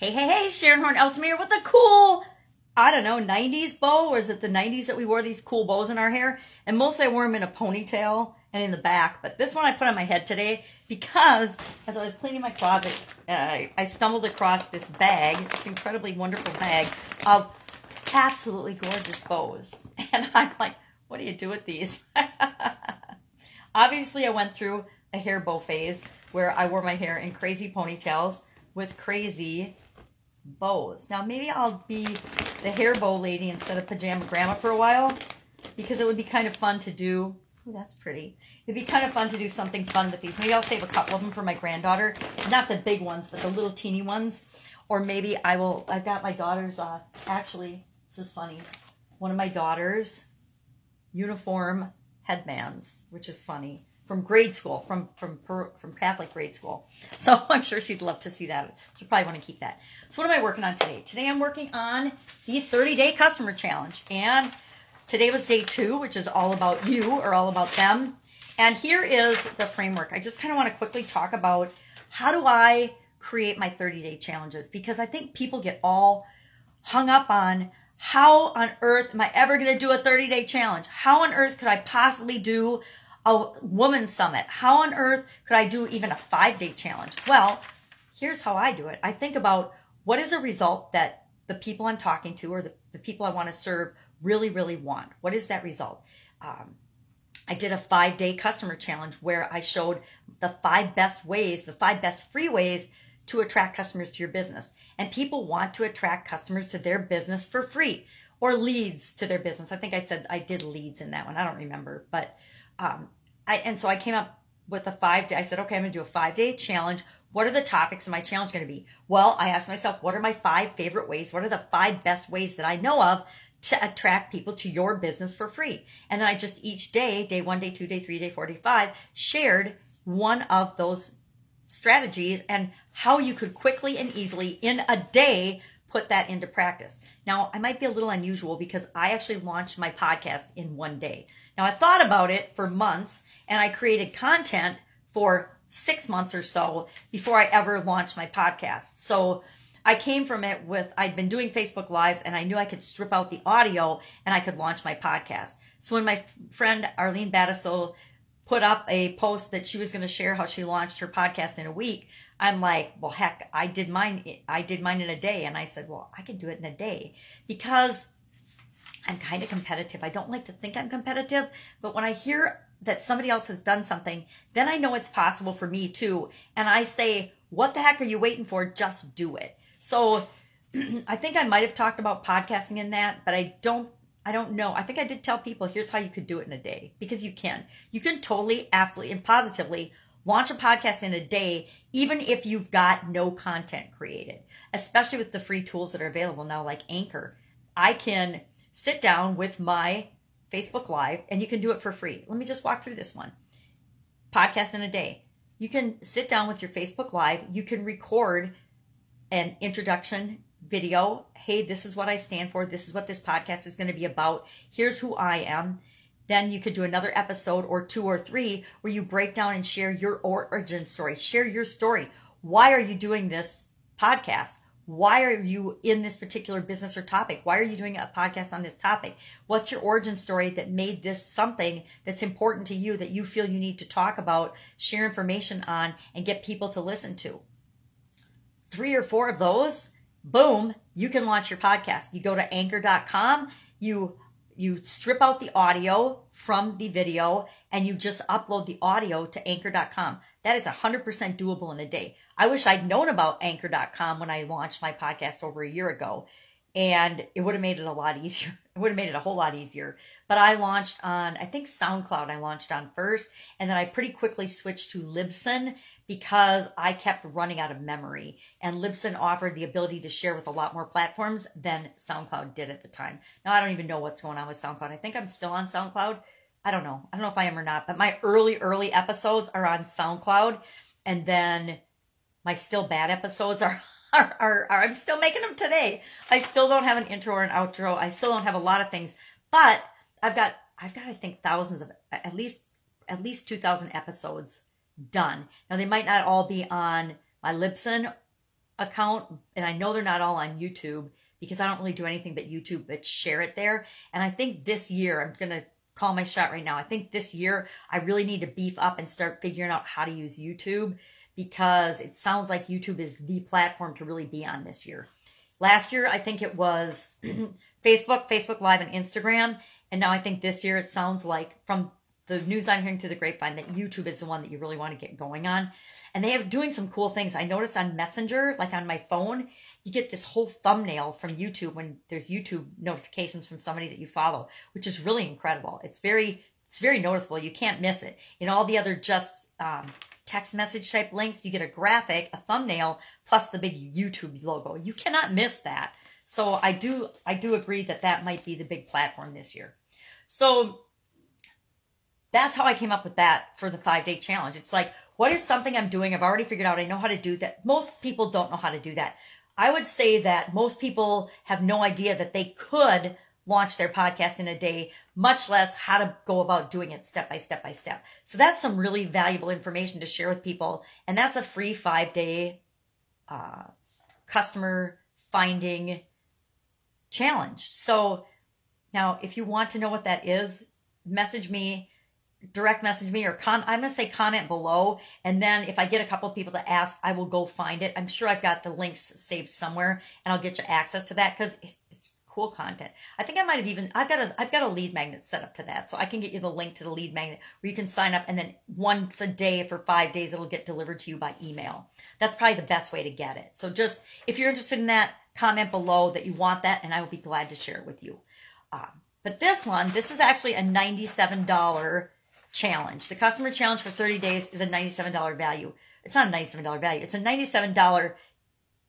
Hey, Sharon Horne-Ellstrom here with a cool, I don't know, 90s bow. Or is it the 90s that we wore these cool bows in our hair? And mostly I wore them in a ponytail and in the back. But this one I put on my head today because as I was cleaning my closet, I stumbled across this bag, this incredibly wonderful bag of absolutely gorgeous bows. And I'm like, what do you do with these? Obviously, I went through a hair bow phase where I wore my hair in crazy ponytails with crazy bows. Now maybe I'll be the hair bow lady instead of pajama grandma for a while, because it would be kind of fun to do. Ooh, that's pretty. It'd be kind of fun to do something fun with these. Maybe I'll save a couple of them for my granddaughter. Not the big ones, but the little teeny ones. Or maybe I've got my daughter's, actually, this is funny. One of my daughter's uniform headbands, which is funny. From grade school, from Catholic grade school. So I'm sure she'd love to see that. She'll probably want to keep that. So what am I working on today? Today I'm working on the 30-day customer challenge. And today was day 2, which is all about you or all about them. And here is the framework. I just kind of want to quickly talk about how do I create my 30-day challenges, because I think people get all hung up on how on earth am I ever going to do a 30-day challenge? How on earth could I possibly do a woman's summit? How on earth could I do even a 5-day challenge? Well, here's how I do it. I think about what is a result that the people I'm talking to or the people I want to serve really, really want. What is that result? I did a 5-day customer challenge where I showed the 5 best ways, the 5 best free ways to attract customers to your business. And people want to attract customers to their business for free, or leads to their business. I think I said I did leads in that one. I don't remember, but so I came up with a 5-day. I said, okay, I'm going to do a 5-day challenge. What are the topics of my challenge going to be? Well, I asked myself, what are my 5 favorite ways? What are the 5 best ways that I know of to attract people to your business for free? And then I just each day, day 1, day 2, day 3, day 4, day 5, shared one of those strategies and how you could quickly and easily in a day put that into practice. Now, I might be a little unusual because I actually launched my podcast in 1 day. Now, I thought about it for months, and I created content for 6 months or so before I ever launched my podcast. So I came from it with, I'd been doing Facebook Lives, and I knew I could strip out the audio, and I could launch my podcast. So when my friend Arlene Battiso put up a post that she was going to share how she launched her podcast in a week, I'm like, well, heck, I did mine in a day. And I said, well, I can do it in a day because I'm kind of competitive. I don't like to think I'm competitive, but when I hear that somebody else has done something, then I know it's possible for me too. And I say, what the heck are you waiting for? Just do it. So I think I might have talked about podcasting in that, but I don't know. I think I did tell people, here's how you could do it in a day, because you can. You can totally, absolutely, and positively launch a podcast in a day, even if you've got no content created, especially with the free tools that are available now, like Anchor. I can sit down with my Facebook Live, and you can do it for free. Let me just walk through this one. Podcast in a day. You can sit down with your Facebook Live. You can record an introduction video. Hey, this is what I stand for. This is what this podcast is going to be about. Here's who I am. Then you could do another episode or 2 or 3 where you break down and share your origin story. Share your story. Why are you doing this podcast? Why are you in this particular business or topic? Why are you doing a podcast on this topic? What's your origin story that made this something that's important to you that you feel you need to talk about, share information on, and get people to listen to? 3 or 4 of those, boom, you can launch your podcast. You go to anchor.com, you strip out the audio from the video, and you just upload the audio to anchor.com. That is 100% doable in a day. I wish I'd known about anchor.com when I launched my podcast over a year ago, and it would have made it a lot easier. It would have made it a whole lot easier. But I launched on, I think SoundCloud I launched on first, and then I pretty quickly switched to Libsyn because I kept running out of memory. And Libsyn offered the ability to share with a lot more platforms than SoundCloud did at the time. Now, I don't even know what's going on with SoundCloud. I think I'm still on SoundCloud. I don't know. I don't know if I am or not, but my early episodes are on SoundCloud. And then my still bad episodes are I'm still making them today. I still don't have an intro or an outro. I still don't have a lot of things, but I've got, I think thousands of, at least 2,000 episodes done. Now they might not all be on my Libsyn account, and I know they're not all on YouTube because I don't really do anything but YouTube, but share it there. And I think this year, I'm going to call my shot right now. I think this year I really need to beef up and start figuring out how to use YouTube, because it sounds like YouTube is the platform to really be on this year. Last year, I think it was Facebook Live, and Instagram. And now I think this year it sounds like, from the news I'm hearing through the grapevine, that YouTube is the one that you really want to get going on. And they have doing some cool things. I noticed on Messenger, like on my phone, you get this whole thumbnail from YouTube when there's YouTube notifications from somebody that you follow, which is really incredible. It's very noticeable. You can't miss it. In all the other just text message type links, you get a graphic, a thumbnail, plus the big YouTube logo. You cannot miss that. So I do agree that that might be the big platform this year. So that's how I came up with that for the 5-day challenge. It's like, what is something I'm doing? I've already figured out I know how to do that. Most people don't know how to do that. I would say that most people have no idea that they could launch their podcast in a day, much less how to go about doing it step by step by step. So that's some really valuable information to share with people. And that's a free 5-day customer finding challenge. So now, if you want to know what that is, message me, direct message me, or I'm going to say comment below. And then if I get a couple of people to ask, I will go find it. I'm sure I've got the links saved somewhere, and I'll get you access to that, because it's cool content. I think I might have even, I've got a lead magnet set up to that. So I can get you the link to the lead magnet where you can sign up, and then once a day for 5 days, it'll get delivered to you by email. That's probably the best way to get it. So just, if you're interested in that, comment below that you want that, and I will be glad to share it with you. But this is actually a $97 challenge. The customer challenge for 30 days is a $97 value. It's not a $97 value. It's a $97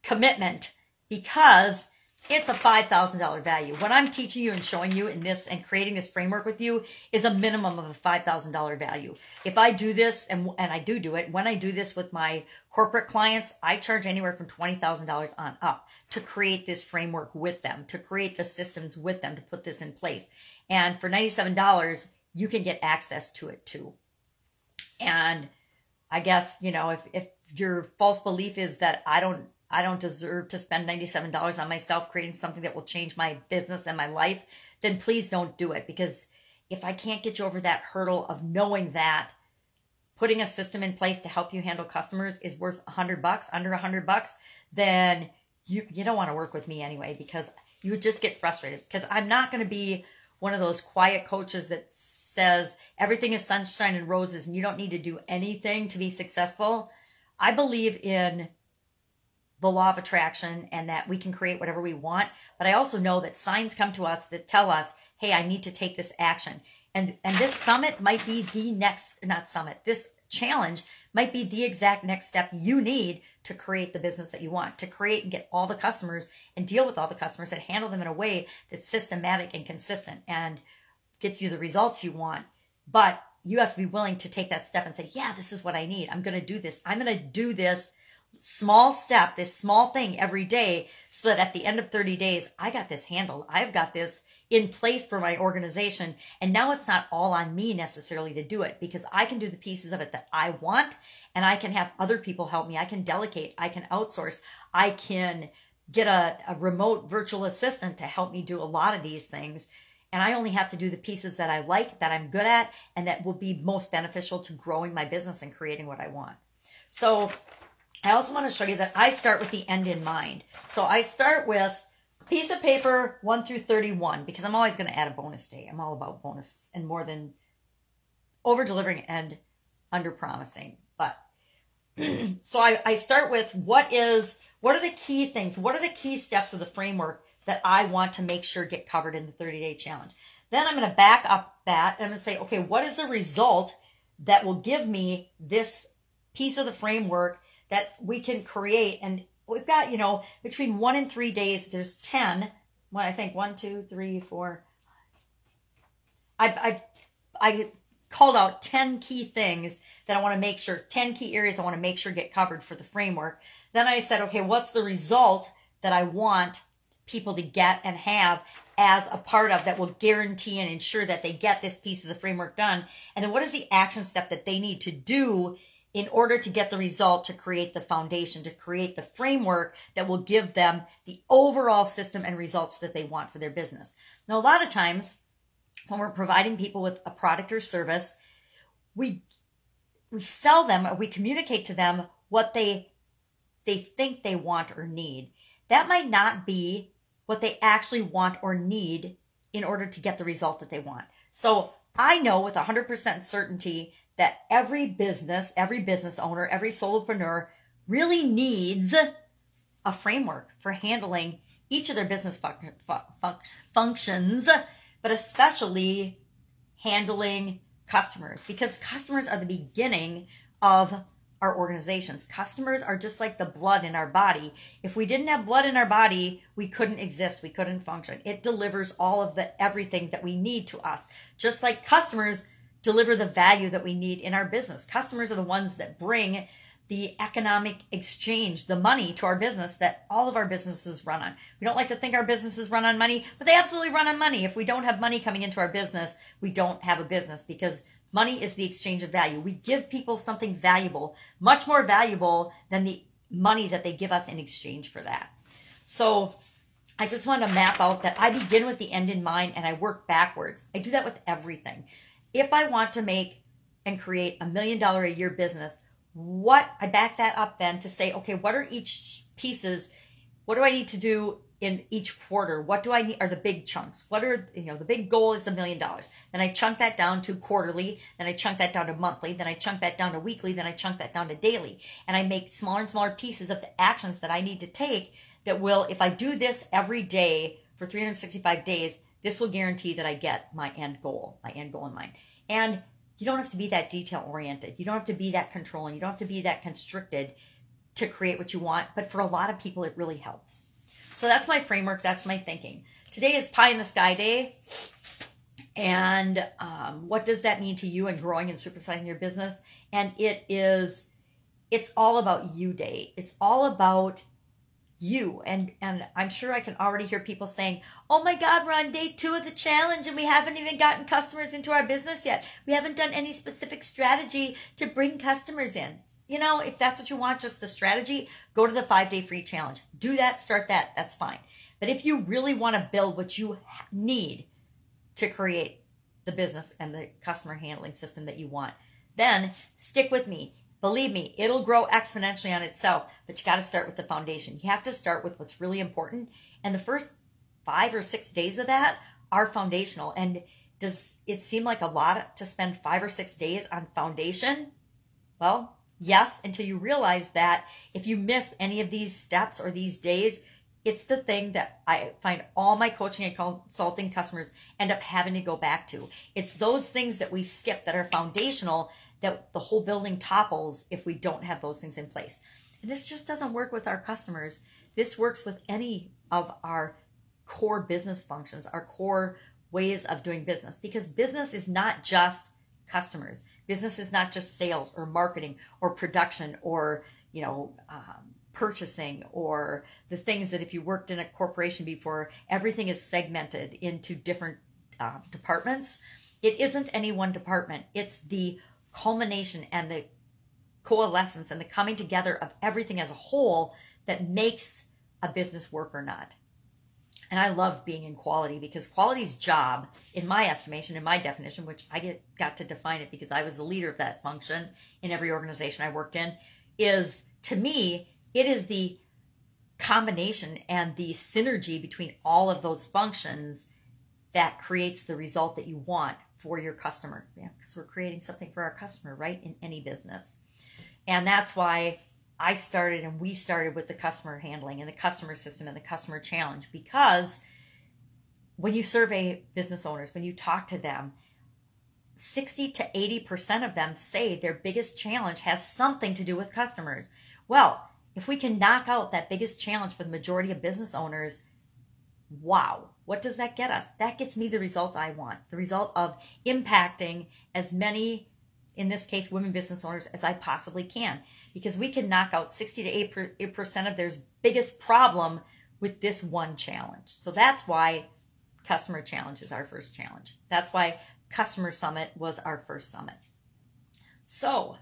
commitment, because it's a $5,000 value. What I'm teaching you and showing you in this and creating this framework with you is a minimum of a $5,000 value. If I do this, and I do it, when I do this with my corporate clients, I charge anywhere from $20,000 on up to create this framework with them, to create the systems with them, to put this in place. And for $97, you can get access to it too. And I guess, if your false belief is that I don't deserve to spend $97 on myself creating something that will change my business and my life, then please don't do it. Because if I can't get you over that hurdle of knowing that putting a system in place to help you handle customers is worth $100, under $100, then you don't want to work with me anyway, because you would just get frustrated. Because I'm not going to be one of those quiet coaches that says everything is sunshine and roses and you don't need to do anything to be successful. I believe in the law of attraction and that we can create whatever we want. But I also know that signs come to us that tell us, hey, I need to take this action. And this summit might be the next, not summit, this challenge might be the exact next step you need to create the business that you want, to create and get all the customers and deal with all the customers and handle them in a way that's systematic and consistent and gets you the results you want. But you have to be willing to take that step and say, yeah, this is what I need. I'm going to do this. I'm going to do this small step, this small thing every day, so that at the end of 30 days, I got this handled. I've got this in place for my organization. And now it's not all on me necessarily to do it, because I can do the pieces of it that I want, and I can have other people help me. I can delegate. I can outsource. I can get a remote virtual assistant to help me do a lot of these things. And I only have to do the pieces that I like, that I'm good at, and that will be most beneficial to growing my business and creating what I want. So I also want to show you that I start with the end in mind. So I start with a piece of paper 1 through 31, because I'm always going to add a bonus day. I'm all about bonus and more than over-delivering and under-promising. But so I start with what are the key things? What are the key steps of the framework that I want to make sure get covered in the 30-day challenge? Then I'm going to back up that and I'm going to say, okay, what is the result that will give me this piece of the framework that we can create? And we've got, between 1 and 3 days, there's 10. Well, I think 1, 2, 3, 4. I called out 10 key things that I want to make sure, 10 key areas I want to make sure get covered for the framework. Then I said, okay, what's the result that I want people to get and have as a part of that will guarantee and ensure that they get this piece of the framework done? And then what is the action step that they need to do in order to get the result, to create the foundation, to create the framework that will give them the overall system and results that they want for their business. Now, a lot of times when we're providing people with a product or service, we sell them, or we communicate to them what they think they want or need. That might not be what they actually want or need in order to get the result that they want. So I know with 100% certainty that every business owner, every solopreneur really needs a framework for handling each of their business functions, but especially handling customers, because customers are the beginning of our organizations. Customers are just like the blood in our body. If we didn't have blood in our body, we couldn't exist. We couldn't function. It delivers all of everything that we need to us. Just like customers deliver the value that we need in our business. Customers are the ones that bring the economic exchange, the money to our business that all of our businesses run on. We don't like to think our businesses run on money, but they absolutely run on money. If we don't have money coming into our business, we don't have a business, because money is the exchange of value. We give people something valuable, much more valuable than the money that they give us in exchange for that. So I just want to map out that I begin with the end in mind and I work backwards. I do that with everything. If I want to make and create $1 million a year business, I back that up then to say, okay, what are each pieces? What do I need to do in each quarter? What do I need are the big chunks? What are, the big goal is $1 million. Then I chunk that down to quarterly. Then I chunk that down to monthly. Then I chunk that down to weekly. Then I chunk that down to daily. And I make smaller and smaller pieces of the actions that I need to take that will, if I do this every day for 365 days, this will guarantee that I get my end goal in mind. And you don't have to be that detail oriented. You don't have to be that controlling. You don't have to be that constricted to create what you want. But for a lot of people, it really helps. So that's my framework. That's my thinking. Today is Pie in the Sky Day. And what does that mean to you in growing and supersizing your business? And it's all about you day. It's all about you. And I'm sure I can already hear people saying, oh my God, we're on day 2 of the challenge and we haven't even gotten customers into our business yet. We haven't done any specific strategy to bring customers in. If that's what you want, just the strategy, go to the 5-day free challenge. Do that, start that, that's fine. But if you really want to build what you need to create the business and the customer handling system that you want, then stick with me. Believe me, it'll grow exponentially on itself, but you got to start with the foundation. You have to start with what's really important. And the first 5 or 6 days of that are foundational. And does it seem like a lot to spend 5 or 6 days on foundation? Well, yes, until you realize that if you miss any of these steps or these days, it's the thing that I find all my coaching and consulting customers end up having to go back to. It's those things that we skip that are foundational that the whole building topples if we don't have those things in place. And this just doesn't work with our customers. This works with any of our core business functions, our core ways of doing business, because business is not just customers. Business is not just sales or marketing or production or, purchasing or the things that if you worked in a corporation before, everything is segmented into different departments. It isn't any one department. It's the culmination and the coalescence and the coming together of everything as a whole that makes a business work or not. And I love being in quality, because quality's job, in my estimation, in my definition, which I got to define it because I was the leader of that function in every organization I worked in, is, to me, it is the combination and the synergy between all of those functions that creates the result that you want for your customer. Yeah, because we're creating something for our customer, right, in any business. And that's why I started and we started with the customer handling and the customer system and the customer challenge, because when you survey business owners, when you talk to them, 60 to 80% of them say their biggest challenge has something to do with customers. Well, if we can knock out that biggest challenge for the majority of business owners, wow, what does that get us? That gets me the result I want, the result of impacting as many, in this case, women business owners as I possibly can. Because we can knock out 60 to 8% of their biggest problem with this one challenge. So that's why Customer Challenge is our first challenge. That's why Customer Summit was our first summit. So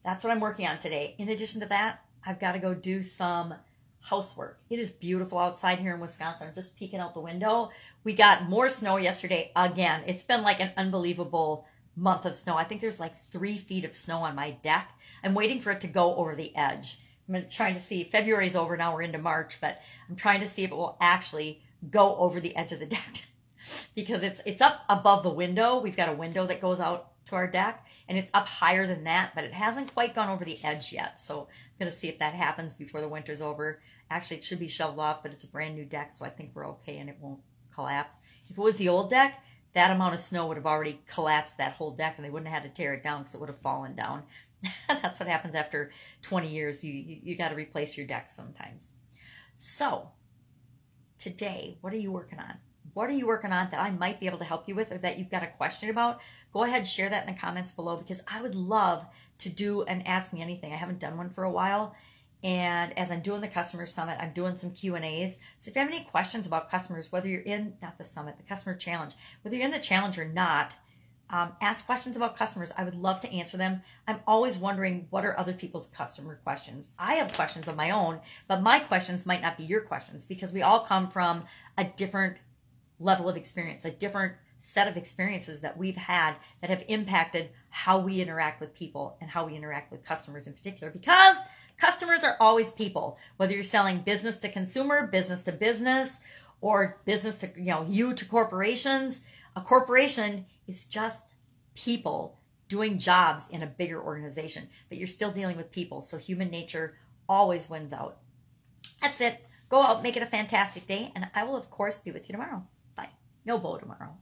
that's what I'm working on today. In addition to that, I've got to go do some housework. It is beautiful outside here in Wisconsin. I'm just peeking out the window. We got more snow yesterday again. It's been like an unbelievable month of snow. I think there's like 3 feet of snow on my deck. I'm waiting for it to go over the edge. I'm trying to see, February's over now, we're into March, but I'm trying to see if it will actually go over the edge of the deck because it's up above the window. We've got a window that goes out to our deck, and it's up higher than that, but it hasn't quite gone over the edge yet. So I'm going to see if that happens before the winter's over. Actually, it should be shoveled off, but it's a brand new deck, so I think we're okay and it won't collapse. If it was the old deck, that amount of snow would have already collapsed that whole deck, and they wouldn't have had to tear it down because it would have fallen down. That's what happens after 20 years. You got to replace your deck sometimes. So today, what are you working on? What are you working on that I might be able to help you with, or that you've got a question about? Go ahead and share that in the comments below, because I would love to do an Ask Me Anything. I haven't done one for a while. And as I'm doing the Customer Summit, I'm doing some Q&As. So if you have any questions about customers, whether you're in, not the summit, the Customer Challenge, whether you're in the challenge or not, ask questions about customers. I would love to answer them. I'm always wondering, what are other people's customer questions? I have questions of my own, but my questions might not be your questions, because we all come from a different level of experience, a different set of experiences that we've had that have impacted how we interact with people and how we interact with customers in particular, because customers are always people. Whether you're selling business to consumer, business to business, or business to, you to corporations, a corporation is just people doing jobs in a bigger organization, but you're still dealing with people. So human nature always wins out. That's it. Go out, make it a fantastic day, and I will, of course, be with you tomorrow. Bye. No bow tomorrow.